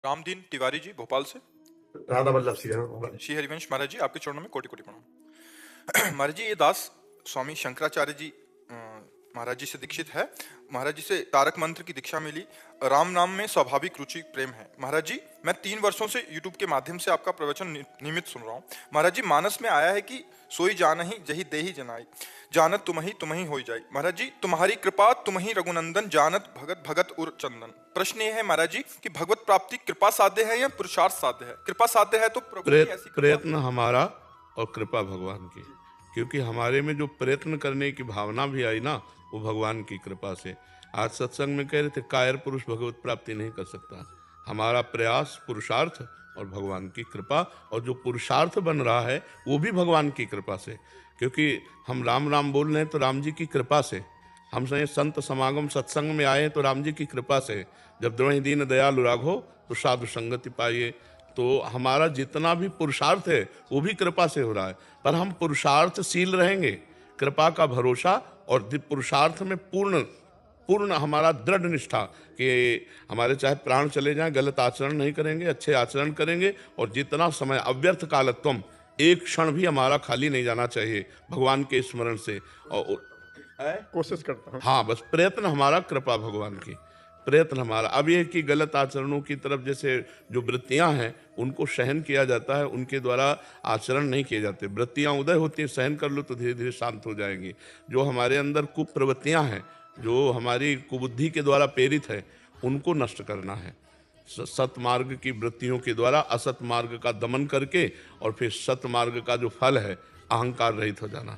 रामदीन तिवारी जी भोपाल से। राणा वल्लभ सिंह। श्री हरिवंश महाराज जी, आपके चरणों में कोटि कोटि प्रणाम। महाराज जी, ये दास स्वामी शंकराचार्य जी महाराज जी से दीक्षित है। महाराज जी से तारक मंत्र की दीक्षा मिली। राम नाम में स्वाभाविक रुचि प्रेम है। महाराज जी, मैं 3 वर्षों से यूट्यूब के माध्यम से आपका प्रवचन नियमित सुन रहा हूँ। महाराज जी, मानस में आया है कि सोई जानहि जही देहि जनाई, जानत तुम ही होई जाई। महाराज जी, तुम्हारी कृपा तुम ही रघुनंदन, जानत भगत भगत उर चंदन। प्रश्न ये है महाराज जी कि भगवत प्राप्ति कृपा साध्य है या पुरुषार्थ साध्य है? कृपा साध्य है तो प्रभु की ऐसी प्रयत्न हमारा और कृपा भगवान की, क्योंकि हमारे में जो प्रयत्न करने की भावना भी आई ना, वो भगवान की कृपा से। आज सत्संग में कह रहे थे कायर पुरुष भगवत प्राप्ति नहीं कर सकता। हमारा प्रयास, पुरुषार्थ और भगवान की कृपा, और जो पुरुषार्थ बन रहा है वो भी भगवान की कृपा से, क्योंकि हम राम राम बोल रहे हैं तो राम जी की कृपा से। हम संत समागम सत्संग में आए तो राम जी की कृपा से। जब द्रोही दीन दयालु राघो तो साधु संगति पाइए। तो हमारा जितना भी पुरुषार्थ है वो भी कृपा से हो रहा है, पर हम पुरुषार्थशील रहेंगे, कृपा का भरोसा और पुरुषार्थ में पूर्ण हमारा दृढ़ निष्ठा कि हमारे चाहे प्राण चले जाएं, गलत आचरण नहीं करेंगे, अच्छे आचरण करेंगे। और जितना समय अव्यर्थ कालत्वम, एक क्षण भी हमारा खाली नहीं जाना चाहिए भगवान के स्मरण से। और कोशिश करता हूँ। हाँ, बस प्रयत्न हमारा कृपा भगवान की, प्रयत्न हमारा। अब यह कि गलत आचरणों की तरफ जैसे जो वृत्तियां हैं उनको सहन किया जाता है, उनके द्वारा आचरण नहीं किए जाते। वृत्तियां उदय होती हैं, सहन कर लो तो धीरे धीरे शांत हो जाएंगी। जो हमारे अंदर कुप्रवृत्तियां हैं, जो हमारी कुबुद्धि के द्वारा प्रेरित है, उनको नष्ट करना है। सतमार्ग की वृत्तियों के द्वारा असत मार्ग का दमन करके और फिर सतमार्ग का जो फल है अहंकार रहित हो जाना।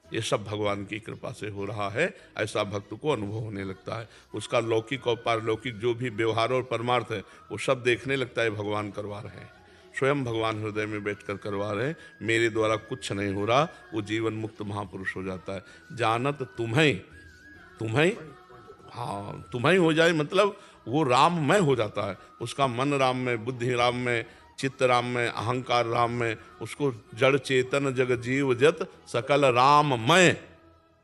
ये सब भगवान की कृपा से हो रहा है। ऐसा भक्त को अनुभव होने लगता है। उसका लौकिक और पारलौकिक जो भी व्यवहार और परमार्थ है वो सब देखने लगता है भगवान करवा रहे हैं, स्वयं भगवान हृदय में बैठकर करवा रहे हैं। मेरे द्वारा कुछ नहीं हो रहा, वो जीवन मुक्त महापुरुष हो जाता है। जानत तुम्हें हाँ, तुम्हें हो जाए मतलब वो राममय हो जाता है। उसका मन राम में, बुद्धि राम में, चित्त राम में, अहंकार राम में। उसको जड़ चेतन जग जीव जत सकल राममय,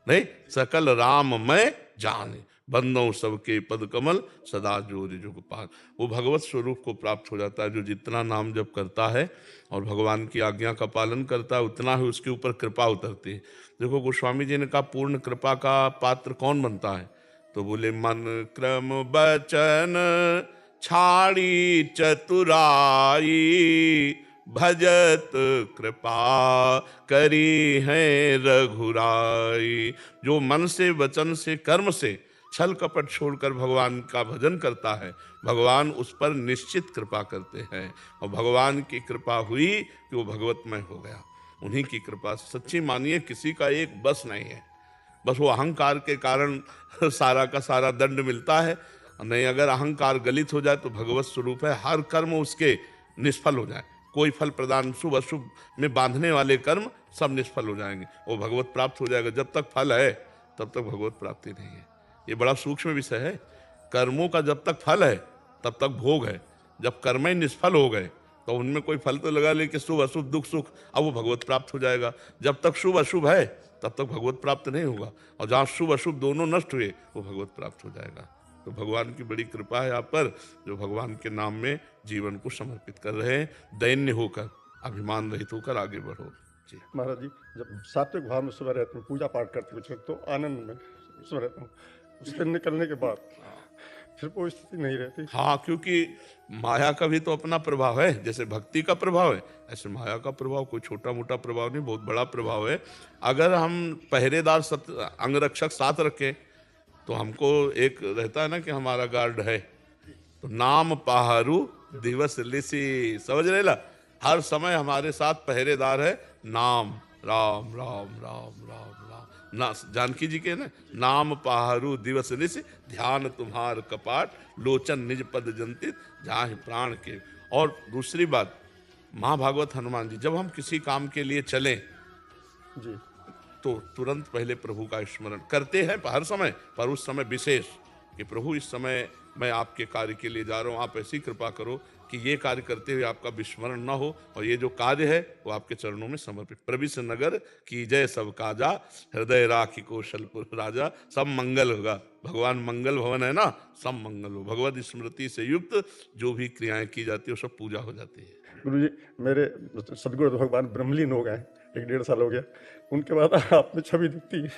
नहीं सकल राममय जाने, बंदों सबके पद कमल सदा जोरि जुग पार। वो भगवत स्वरूप को प्राप्त हो जाता है। जो जितना नाम जप करता है और भगवान की आज्ञा का पालन करता है, उतना ही उसके ऊपर कृपा उतरती है। देखो, गोस्वामी जी ने कहा पूर्ण कृपा का पात्र कौन बनता है? तो बोले मन क्रम बचन छाड़ी चतुराई, भजत कृपा करी है रघुराई। जो मन से, वचन से, कर्म से छल कपट छोड़कर भगवान का भजन करता है, भगवान उस पर निश्चित कृपा करते हैं। और भगवान की कृपा हुई कि वो भगवतमय हो गया। उन्हीं की कृपा सच्ची मानिए, किसी का एक बस नहीं है। बस वो अहंकार के कारण सारा का सारा दंड मिलता है। नहीं, अगर अहंकार गलित हो जाए तो भगवत स्वरूप है, हर कर्म उसके निष्फल हो जाए। कोई फल प्रदान, शुभ अशुभ में बांधने वाले कर्म सब निष्फल हो जाएंगे, वो भगवत प्राप्त हो जाएगा। जब तक फल है तब तक भगवत प्राप्ति नहीं है। ये बड़ा सूक्ष्म विषय है। कर्मों का जब तक फल है तब तक भोग है। जब कर्म ही निष्फल हो गए तो उनमें कोई फल तो लगा ले कि शुभ अशुभ दुख सुख, अब वो भगवत प्राप्त हो जाएगा। जब तक शुभ अशुभ है तब तक भगवत प्राप्त नहीं होगा, और जहाँ शुभ अशुभ दोनों नष्ट हुए वो भगवत प्राप्त हो जाएगा। तो भगवान की बड़ी कृपा है आप पर, जो भगवान के नाम में जीवन को समर्पित कर रहे हैं। दैन्य होकर, अभिमान रहित होकर आगे बढ़ो। जी महाराज जी, जब सात्विक भाव में सुबह रहते हैं, पूजा पाठ करते हुए तो आनंद में सुबह रहता हूँ, उससे निकलने के बाद फिर कोई स्थिति नहीं रहती। हाँ, क्योंकि माया का भी तो अपना प्रभाव है। जैसे भक्ति का प्रभाव है, ऐसे माया का प्रभाव कोई छोटा मोटा प्रभाव नहीं, बहुत बड़ा प्रभाव है। अगर हम पहरेदार अंगरक्षक साथ रखें तो हमको एक रहता है ना कि हमारा गार्ड है, तो नाम पहारू दिवस लिसी, समझ रहे ला, हर समय हमारे साथ पहरेदार है नाम, राम राम राम राम राम ना। जानकी जी के ना, नाम पहारू दिवस लिसी, ध्यान तुम्हार कपाट, लोचन निज पद जंतित, जहाँ प्राण के। और दूसरी बात, महाभागवत हनुमान जी, जब हम किसी काम के लिए चलें तो तुरंत पहले प्रभु का स्मरण करते हैं हर समय, पर उस समय विशेष कि प्रभु इस समय मैं आपके कार्य के लिए जा रहा हूँ, आप ऐसी कृपा करो कि ये कार्य करते हुए आपका विस्मरण न हो और ये जो कार्य है वो आपके चरणों में समर्पित। प्रविश नगर की जय सब काजा, हृदय राखी कौशलपुर राजा। सब मंगल होगा, भगवान मंगल भवन है ना, सब मंगल हो। भगवत स्मृति से युक्त जो भी क्रियाएं की जाती है वो सब पूजा हो जाती है। गुरु जी, मेरे सदगुरु भगवान ब्रह्मलीन हो गए, 1-1.5 साल हो गया। उनके बाद आप में छवि दिखती है,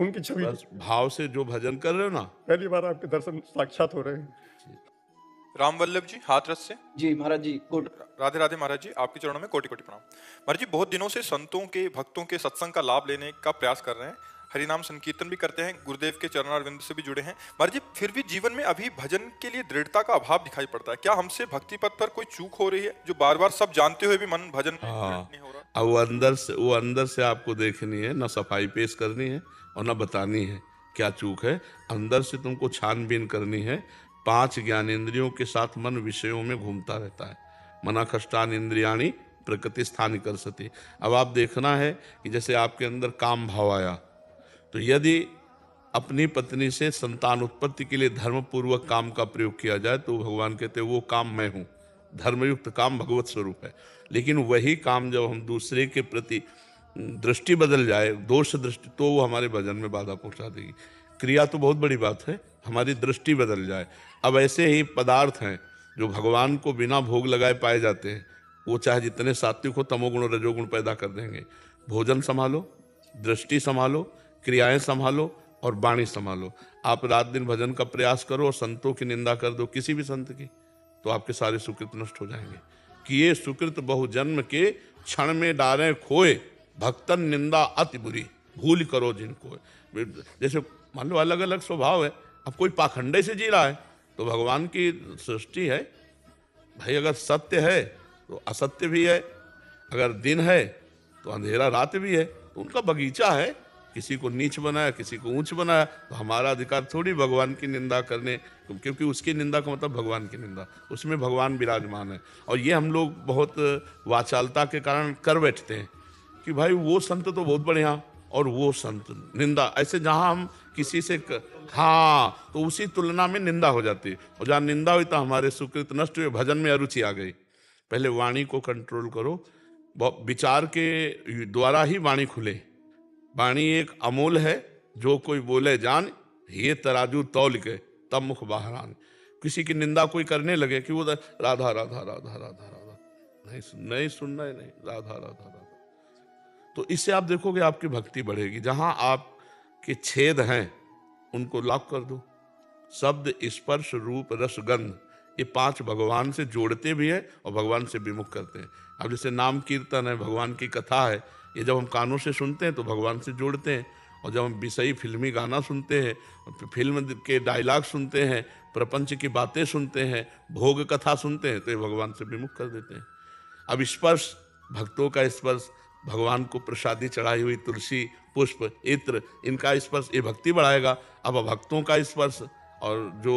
उनकी छवि। बस भाव से जो भजन कर रहे हो ना, पहली बार आपके दर्शन साक्षात हो रहे हैं। राम वल्लभ जी हाथरस से। जी महाराज जी, कोट राधे राधे महाराज जी, आपके चरणों में कोटि कोटि प्रणाम। महाराज जी बहुत दिनों से संतों के भक्तों के सत्संग का लाभ लेने का प्रयास कर रहे हैं, हरिनाम संकीर्तन भी करते हैं, गुरुदेव के चरणारविंद से भी जुड़े हैं महाराज जी, फिर भी जीवन में अभी भजन के लिए दृढ़ता का अभाव दिखाई पड़ता है। क्या हमसे भक्ति पथ पर कोई चूक हो रही है जो बार बार सब जानते हुए भी मन भजन में नहीं हो रहा? अब वो अंदर से आपको देखनी है, ना सफाई पेश करनी है और ना बतानी है क्या चूक है। अंदर से तुमको छानबीन करनी है। 5 ज्ञानेंद्रियों के साथ मन विषयों में घूमता रहता है। मना खष्टान इंद्रियाणी प्रकृति स्थानी कर सती। अब आप देखना है कि जैसे आपके अंदर काम भाव आया, तो यदि अपनी पत्नी से संतान उत्पत्ति के लिए धर्मपूर्वक काम का प्रयोग किया जाए तो भगवान कहते हैं वो काम मैं हूँ। धर्मयुक्त काम भगवत स्वरूप है। लेकिन वही काम जब हम दूसरे के प्रति दृष्टि बदल जाए, दोष दृष्टि, तो वो हमारे भजन में बाधा पहुंचा देगी। क्रिया तो बहुत बड़ी बात है, हमारी दृष्टि बदल जाए। अब ऐसे ही पदार्थ हैं जो भगवान को बिना भोग लगाए पाए जाते हैं, वो चाहे जितने सात्विक हो तमोगुण और रजोगुण पैदा कर देंगे। भोजन संभालो, दृष्टि संभालो, क्रियाएं संभालो और वाणी संभालो। आप रात दिन भजन का प्रयास करो और संतों की निंदा कर दो, किसी भी संत की, तो आपके सारे सुकृत नष्ट हो जाएंगे। कि ये सुकृत बहुजन्म के क्षण में डारें खोए, भक्तन निंदा अति बुरी, भूल करो जिनको। जैसे मान लो अलग अलग स्वभाव है, अब कोई पाखंडे से जी रहा है तो भगवान की सृष्टि है भाई। अगर सत्य है तो असत्य भी है, अगर दिन है तो अंधेरा रात भी है। तो उनका बगीचा है, किसी को नीच बनाया, किसी को ऊंच बनाया, तो हमारा अधिकार थोड़ी भगवान की निंदा करने, क्योंकि उसकी निंदा का मतलब भगवान की निंदा, उसमें भगवान विराजमान है। और ये हम लोग बहुत वाचालता के कारण कर बैठते हैं कि भाई वो संत तो बहुत बढ़िया और वो संत निंदा, ऐसे जहाँ हम किसी से हाँ, तो उसी तुलना में निंदा हो जाती है। और जहाँ निंदा हुई तो हमारे सुकृत नष्ट हुए, भजन में अरुचि आ गई। पहले वाणी को कंट्रोल करो, विचार के द्वारा ही वाणी खुले। वाणी एक अमूल है, जो कोई बोले जान, ये तराजू तौल के तब मुख बाहर आन। किसी की निंदा कोई करने लगे कि वो राधा राधा राधा राधा राधा, नहीं सुनना है, नहीं, राधा राधा राधा, तो इससे आप देखोगे आपकी भक्ति बढ़ेगी। जहां आपके छेद हैं उनको लॉक कर दो। शब्द, स्पर्श, रूप, रस, गंध, ये 5 भगवान से जोड़ते भी है और भगवान से विमुख करते हैं। अब जैसे नाम कीर्तन है, भगवान की कथा है, ये जब हम कानों से सुनते हैं तो भगवान से जोड़ते हैं। और जब हम विषयी फिल्मी गाना सुनते हैं, फिल्म के डायलॉग सुनते हैं, प्रपंच की बातें सुनते हैं, भोग कथा सुनते हैं, तो ये भगवान से विमुख कर देते हैं। अब स्पर्श, भक्तों का स्पर्श, भगवान को प्रसादी चढ़ाई हुई तुलसी, पुष्प, इत्र, इनका स्पर्श ये भक्ति बढ़ाएगा। अब भक्तों का स्पर्श और जो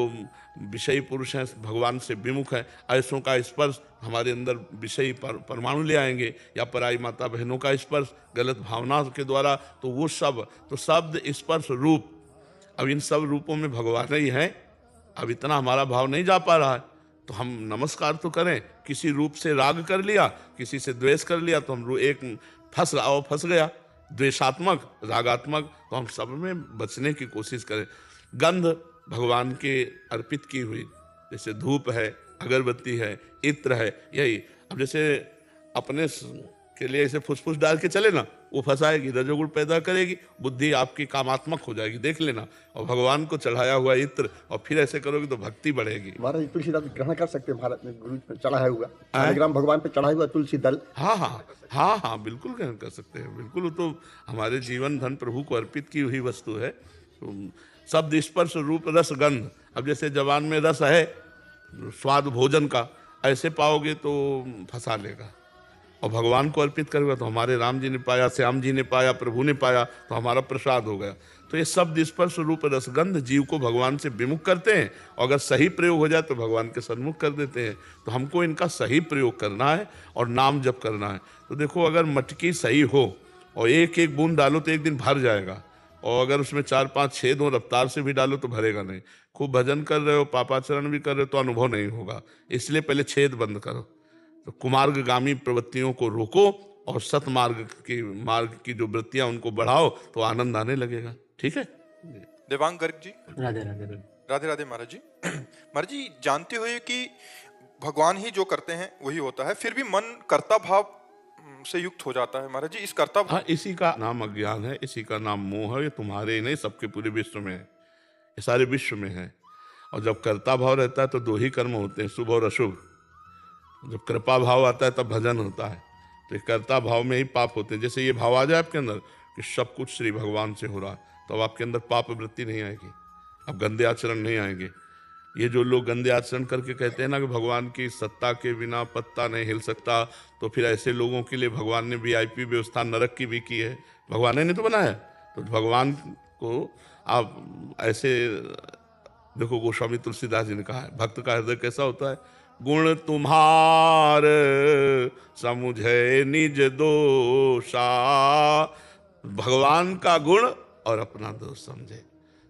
विषयी पुरुष हैं भगवान से विमुख हैं, ऐसों का स्पर्श हमारे अंदर विषयी परमाणु ले आएंगे, या पराई माता बहनों का स्पर्श गलत भावना के द्वारा, तो वो सब, तो शब्द, स्पर्श, रूप, अब इन सब रूपों में भगवान ही हैं। अब इतना हमारा भाव नहीं जा पा रहा है तो हम नमस्कार तो करें। किसी रूप से राग कर लिया, किसी से द्वेष कर लिया, तो हम एक फंस गया, द्वेषात्मक, रागात्मक, तो हम सब में बचने की कोशिश करें। गंध भगवान के अर्पित की हुई, जैसे धूप है, अगरबत्ती है, इत्र है, यही। अब जैसे अपने के लिए ऐसे फुसफुस डाल के चले ना, वो फंसाएगी, रजोगुण पैदा करेगी, बुद्धि आपकी कामात्मक हो जाएगी, देख लेना। और भगवान को चढ़ाया हुआ इत्र और फिर ऐसे करोगे तो भक्ति बढ़ेगी। महाराज तुलसीदास ग्रहण कर सकते हैं भारत में, गुरु पे चढ़ाया हुआ शालिग्राम भगवान पे चढ़ाया हुआ तुलसी दल। हाँ हाँ हाँ हाँ, बिल्कुल ग्रहण कर सकते हैं, बिल्कुल। वो तो हमारे जीवन धन प्रभु को अर्पित की हुई वस्तु है। तो शब्द, स्पर्श, रूप, रस, गंध, अब जैसे जवान में रस है, स्वाद भोजन का, ऐसे पाओगे तो फंसा लेगा। और भगवान को अर्पित करेगा तो हमारे राम जी ने पाया, श्याम जी ने पाया, प्रभु ने पाया, तो हमारा प्रसाद हो गया। तो ये शब्द, स्पर्श, रूप, रसगंध जीव को भगवान से विमुख करते हैं, और अगर सही प्रयोग हो जाए तो भगवान के सन्मुख कर देते हैं। तो हमको इनका सही प्रयोग करना है और नाम जप करना है। तो देखो, अगर मटकी सही हो और एक एक बूंद डालो तो एक दिन भर जाएगा, और अगर उसमें 4-5 छेद हो, रफ्तार से भी डालो तो भरेगा नहीं। खूब भजन कर रहे हो, पापाचरण भी कर रहे हो तो अनुभव नहीं होगा। इसलिए पहले छेद बंद करो। तो कुमार्गगामी प्रवृत्तियों को रोको और मार्ग की जो वृत्तियां उनको बढ़ाओ तो आनंद आने लगेगा। ठीक है। देवांग गर्ग जी। राधे राधे राधे। राधे राधे महाराज जी। महाराज जी, जानते हुए कि भगवान ही जो करते हैं वही होता है, फिर भी मन कर्ता भाव से युक्त हो जाता है। महाराज जी, इस कर्ता भाव हाँ, इसी का नाम अज्ञान है, इसी का नाम मोह है। ये तुम्हारे ही नहीं, सबके पूरे विश्व में है, ये सारे विश्व में है। और जब कर्ता भाव रहता है तो दो ही कर्म होते हैं, शुभ और अशुभ। जब कृपा भाव आता है तब भजन होता है। तो ये कर्ता भाव में ही पाप होते हैं। जैसे ये भाव आ जाए आपके अंदर कि सब कुछ श्री भगवान से हो रहा है, तो अब आपके अंदर पाप वृत्ति नहीं आएगी, अब गंदे आचरण नहीं आएंगे। ये जो लोग गंदे आचरण करके कहते हैं ना कि भगवान की सत्ता के बिना पत्ता नहीं हिल सकता, तो फिर ऐसे लोगों के लिए भगवान ने VIP व्यवस्था नरक की भी की है। भगवान ने नहीं तो बनाया। तो भगवान को आप ऐसे देखो, गोस्वामी तुलसीदास जी ने कहा है, भक्त का हृदय कैसा होता है? गुण तुम्हार समुझे निज दोषा। भगवान का गुण और अपना दोष समझे।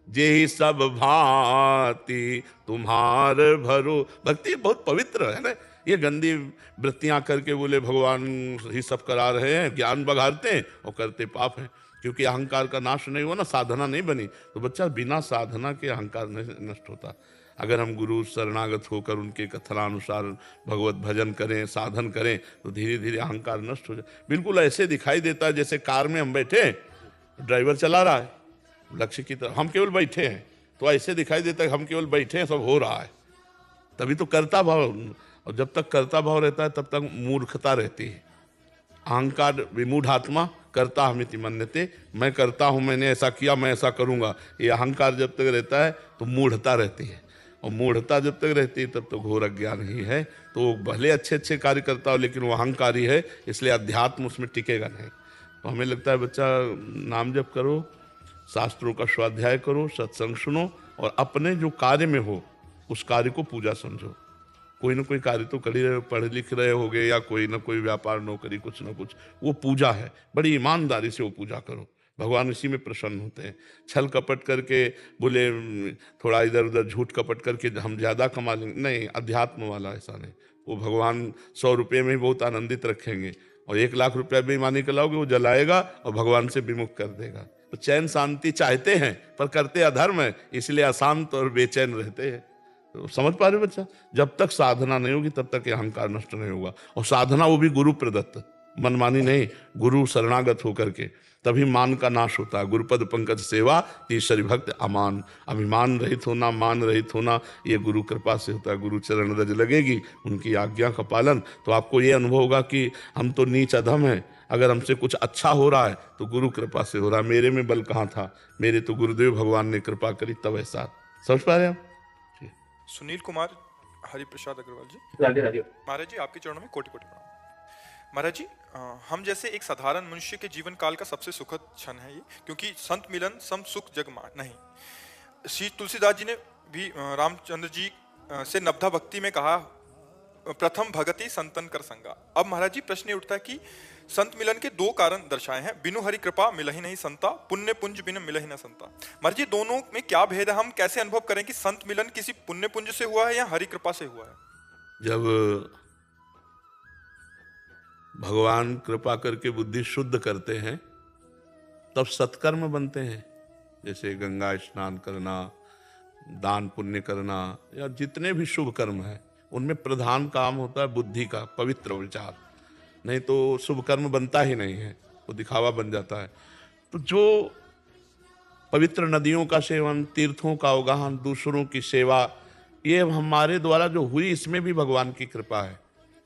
जेहि सब भांति तुम्हार भरो। भक्ति बहुत पवित्र है ना। ये गंदी वृत्तियां करके बोले भगवान ही सब करा रहे हैं, ज्ञान बघारते हैं और करते पाप हैं। क्योंकि अहंकार का नाश नहीं हुआ ना, साधना नहीं बनी, तो बच्चा बिना साधना के अहंकार नहीं नष्ट होता। अगर हम गुरु शरणागत होकर उनके कथनानुसार भगवत भजन करें, साधन करें, तो धीरे धीरे अहंकार नष्ट हो जाए। बिल्कुल ऐसे दिखाई देता है जैसे कार में हम बैठे हैं, ड्राइवर चला रहा है लक्ष्य की तरफ, हम केवल बैठे हैं। तो ऐसे दिखाई देता है हम केवल बैठे हैं, सब हो रहा है। तभी तो कर्ता भाव। और जब तक कर्ता भाव रहता है तब तक मूर्खता रहती है। अहंकार विमूढ़ आत्मा करता हमिति मन्यते। मैं करता हूं, मैंने ऐसा किया, मैं ऐसा करूंगा। ये अहंकार जब तक रहता है तो मूढ़ता रहती है, और मूढ़ता जब तक रहती है तब तो घोर अज्ञान ही है। तो भले अच्छे अच्छे कार्य करता हो, लेकिन वो अहंकारी है, इसलिए अध्यात्म उसमें टिकेगा नहीं। तो हमें लगता है बच्चा नाम जप करो, शास्त्रों का स्वाध्याय करो, सत्संग सुनो, और अपने जो कार्य में हो उस कार्य को पूजा समझो। कोई ना कोई कार्य तो कर ही रहे, पढ़ लिख रहे होगे, या कोई ना कोई व्यापार नौकरी कुछ ना कुछ, वो पूजा है। बड़ी ईमानदारी से वो पूजा करो, भगवान इसी में प्रसन्न होते हैं। छल कपट करके बोले थोड़ा इधर उधर झूठ कपट करके हम ज़्यादा कमा लेंगे, नहीं। अध्यात्म वाला ऐसा नहीं। वो भगवान 100 रुपये में ही बहुत आनंदित रखेंगे, और 1 लाख रुपया बेईमानी का लाओगे वो जलाएगा और भगवान से विमुख कर देगा। तो चैन शांति चाहते हैं पर करते अधर्म है, इसलिए अशांत और बेचैन रहते हैं। तो समझ पा रहे बच्चा? जब तक साधना नहीं होगी तब तक ये अहंकार नष्ट नहीं होगा। और साधना वो भी गुरु प्रदत्त, मनमानी नहीं, गुरु शरणागत होकर के, तभी मान का नाश होता है। गुरुपद पंकज सेवा तीसरी भक्त अमान। अभिमान रहित होना, मान रहित होना, ये गुरु कृपा से होता है। गुरु चरण रज लगेगी, उनकी आज्ञा का पालन, तो आपको ये अनुभव होगा कि हम तो नीच अधम हैं। अगर हमसे कुछ अच्छा हो रहा है तो गुरु कृपा से हो रहा है, मेरे में बल कहाँ था, मेरे तो गुरुदेव भगवान ने कृपा करी तब ऐसा। समझ पा रहे हैं आप? सुनील कुमार हरिप्रसाद अग्रवाल जी। राधे राधे। महाराज जी, आपके चरणों में कोटि कोटि प्रणाम। महाराज जी, हम जैसे एक साधारण मनुष्य के जीवन काल का सबसे सुखद क्षण है ये, क्योंकि संत मिलन सम सुख जग मान नहीं। श्री तुलसीदास जी ने भी रामचंद्र जी से नब्धा भक्ति में कहा, प्रथम भगति संतन कर संगा। अब महाराज जी प्रश्न उठता है कि संत मिलन के 2 कारण दर्शाए हैं, बिनु हरि कृपा मिलहि नहीं संता, पुण्य पुंज बिन मिलहि न संता। महाराज जी, दोनों में क्या भेद है? हम कैसे अनुभव करें कि संत मिलन किसी पुण्य पुंज से हुआ है या हरि कृपा से हुआ है? जब भगवान कृपा करके बुद्धि शुद्ध करते हैं तब सत्कर्म बनते हैं। जैसे गंगा स्नान करना, दान पुण्य करना, या जितने भी शुभ कर्म हैं उनमें प्रधान काम होता है बुद्धि का पवित्र विचार। नहीं तो शुभ कर्म बनता ही नहीं है, वो दिखावा बन जाता है। तो जो पवित्र नदियों का सेवन, तीर्थों का अवगाहन, दूसरों की सेवा, ये हमारे द्वारा जो हुई, इसमें भी भगवान की कृपा है।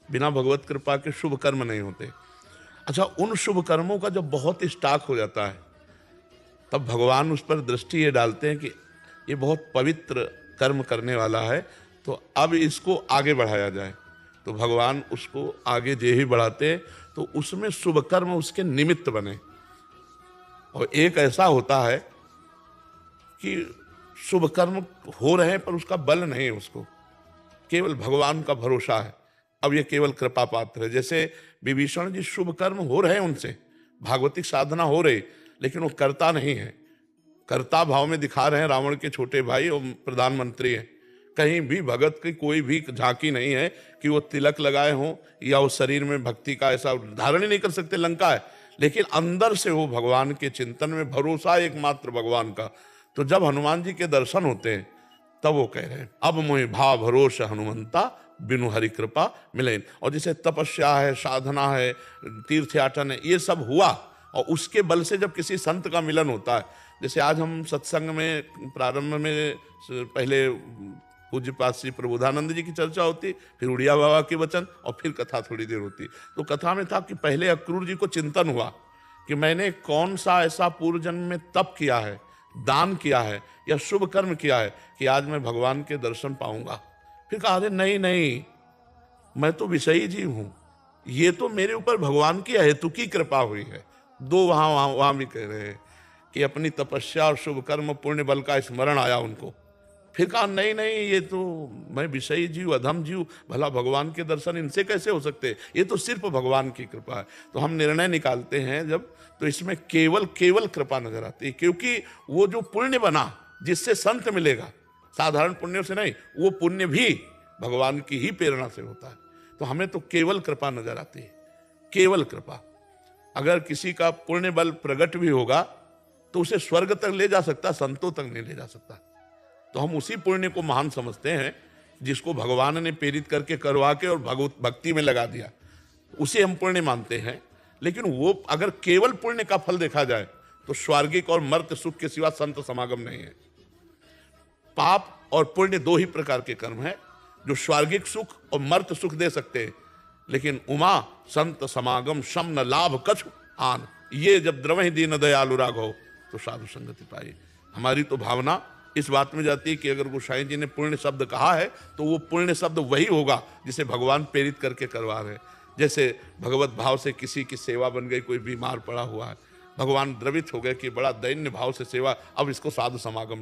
बिना भगवत कृपा के शुभ कर्म नहीं होते। अच्छा, उन शुभ कर्मों का जब बहुत स्टॉक हो जाता है तब भगवान उस पर दृष्टि ये डालते हैं कि ये बहुत पवित्र कर्म करने वाला है, तो अब इसको आगे बढ़ाया जाए। तो भगवान उसको आगे जे ही बढ़ाते हैं तो उसमें शुभ कर्म उसके निमित्त बने। और एक ऐसा होता है कि शुभ कर्म हो रहे हैं पर उसका बल नहीं है, उसको केवल भगवान का भरोसा है। अब ये केवल कृपा पात्र है। जैसे विभीषण जी, शुभ कर्म हो रहे हैं उनसे, भागवतिक साधना हो रही, लेकिन वो करता नहीं है। कर्ता भाव में दिखा रहे हैं रावण के छोटे भाई और प्रधानमंत्री हैं। कहीं भी भगत की कोई भी झांकी नहीं है कि वो तिलक लगाए हों या उस शरीर में भक्ति का ऐसा धारण ही नहीं कर सकते। लंका है, लेकिन अंदर से वो भगवान के चिंतन में भरोसा एकमात्र भगवान का। तो जब हनुमान जी के दर्शन होते हैं तब वो कह रहे हैं अब मोहि भाव भरोसा हनुमंता बिनु हरि कृपा मिले। और जैसे तपस्या है, साधना है, तीर्थयाटन है, ये सब हुआ और उसके बल से जब किसी संत का मिलन होता है, जैसे आज हम सत्संग में प्रारंभ में पहले पूज्यपाद श्री प्रबोधानंद जी की चर्चा होती, फिर उड़िया बाबा के वचन और फिर कथा थोड़ी देर होती। तो कथा में था कि पहले अक्रूर जी को चिंतन हुआ कि मैंने कौन सा ऐसा पूर्व जन्म में तप किया है, दान किया है या शुभ कर्म किया है कि आज मैं भगवान के दर्शन पाऊंगा। फिर कहा अरे नहीं नहीं, मैं तो विषयी जीव हूं, ये तो मेरे ऊपर भगवान की अहेतुकी कृपा हुई है। दो वहां भी कह रहे हैं कि अपनी तपस्या और शुभ कर्म पुण्य बल का स्मरण आया उनको। फिर कहा नहीं नहीं, ये तो मैं विषयी जीव, अधम जीव, भला भगवान के दर्शन इनसे कैसे हो सकते, ये तो सिर्फ भगवान की कृपा है। तो हम निर्णय निकालते हैं जब, तो इसमें केवल केवल कृपा नजर आती है, क्योंकि वो जो पुण्य बना जिससे संत मिलेगा, साधारण पुण्यों से नहीं, वो पुण्य भी भगवान की ही प्रेरणा से होता है। तो हमें तो केवल कृपा नजर आती है, केवल कृपा। अगर किसी का पुण्य बल प्रकट भी होगा तो उसे स्वर्ग तक ले जा सकता, संतों तक नहीं ले जा सकता। तो हम उसी पुण्य को महान समझते हैं जिसको भगवान ने प्रेरित करके करवा के और भक्ति में लगा दिया, उसे हम पुण्य मानते हैं। लेकिन वो अगर केवल पुण्य का फल देखा जाए तो स्वर्गिक और मर्त्य सुख के सिवा संत समागम नहीं है। पाप और पुण्य दो ही प्रकार के कर्म है जो स्वर्गिक सुख और मर्त्य सुख दे सकते हैं, लेकिन उमा संत समागम शम न लाभ कछु आन, ये जब द्रवहि दीन दयालु राघव तो साधु संगति पाई। हमारी तो भावना इस बात में जाती है कि अगर गोसाई जी ने पुण्य शब्द कहा है तो वो पुण्य शब्द वही होगा जिसे भगवान प्रेरित करके करवा रहे हैं। जैसे भगवत भाव से किसी की सेवा बन गई, कोई बीमार पड़ा हुआ है, भगवान द्रवित हो गए कि बड़ा दैन्य भाव से सेवा, अब इसको साधु समागम